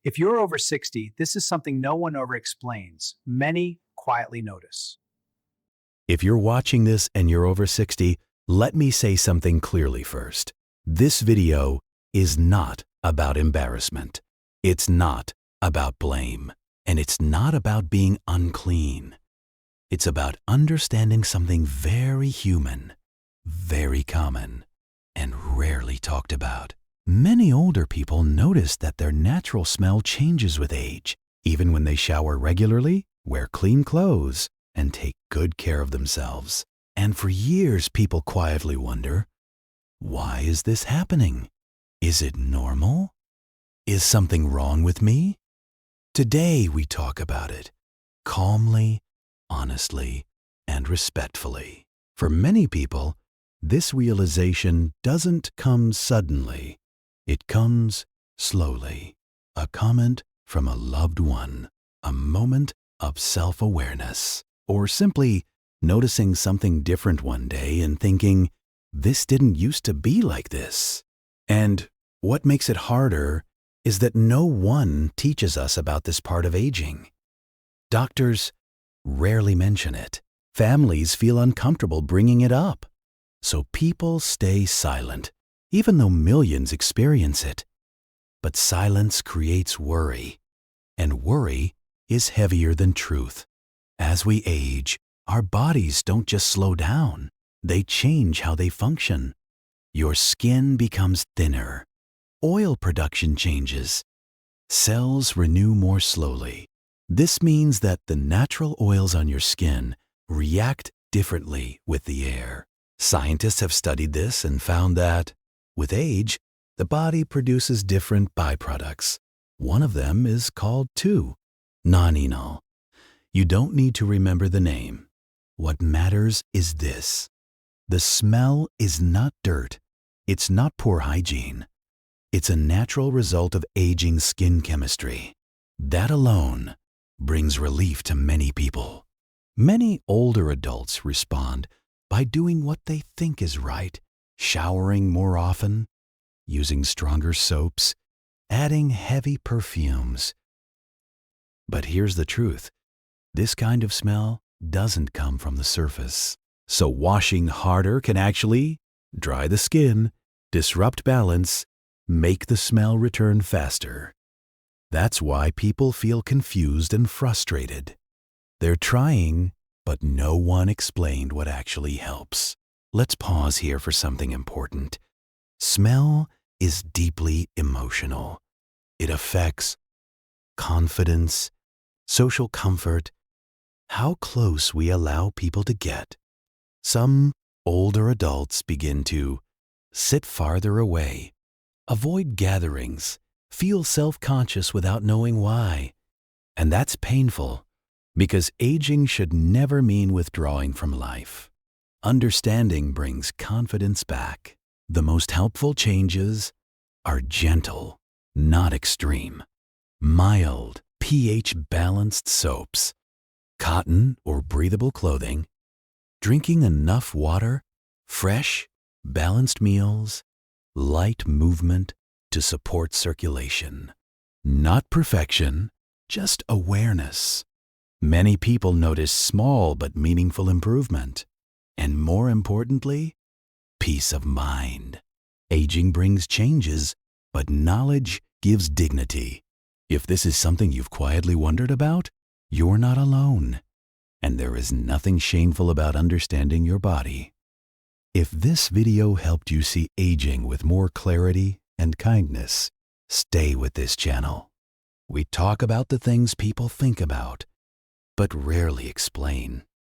If you're over 60, this is something no one over explains. Many quietly notice. If you're watching this and you're over 60, let me say something clearly first. This video is not about embarrassment. It's not about blame. And it's not about being unclean. It's about understanding something very human, very common, and rarely talked about. Many older people notice that their natural smell changes with age, even when they shower regularly, wear clean clothes, and take good care of themselves. And for years, people quietly wonder, why is this happening? Is it normal? Is something wrong with me? Today, we talk about it calmly, honestly, and respectfully. For many people, this realization doesn't come suddenly. It comes slowly. A comment from a loved one, a moment of self-awareness, or simply noticing something different one day and thinking, this didn't used to be like this. And what makes it harder is that no one teaches us about this part of aging. Doctors rarely mention it. Families feel uncomfortable bringing it up. So people stay silent, even though millions experience it. But silence creates worry, and worry is heavier than truth. As we age, our bodies don't just slow down, they change how they function. Your skin becomes thinner. Oil production changes. Cells renew more slowly. This means that the natural oils on your skin react differently with the air. Scientists have studied this and found that, with age, the body produces different byproducts. One of them is called 2-non-enol. You don't need to remember the name. What matters is this. The smell is not dirt. It's not poor hygiene. It's a natural result of aging skin chemistry. That alone brings relief to many people. Many older adults respond by doing what they think is right, showering more often, using stronger soaps, adding heavy perfumes. But here's the truth. This kind of smell doesn't come from the surface. So washing harder can actually dry the skin, disrupt balance, make the smell return faster. That's why people feel confused and frustrated. They're trying, but no one explained what actually helps. Let's pause here for something important. Smell is deeply emotional. It affects confidence, social comfort, how close we allow people to get. Some older adults begin to sit farther away, avoid gatherings, feel self-conscious without knowing why. And that's painful, because aging should never mean withdrawing from life. Understanding brings confidence back. The most helpful changes are gentle, not extreme. Mild, pH-balanced soaps, cotton or breathable clothing, drinking enough water, fresh, balanced meals, light movement to support circulation. Not perfection, just awareness. Many people notice small but meaningful improvement. And more importantly, peace of mind. Aging brings changes, but knowledge gives dignity. If this is something you've quietly wondered about, you're not alone. And there is nothing shameful about understanding your body. If this video helped you see aging with more clarity and kindness, stay with this channel. We talk about the things people think about, but rarely explain.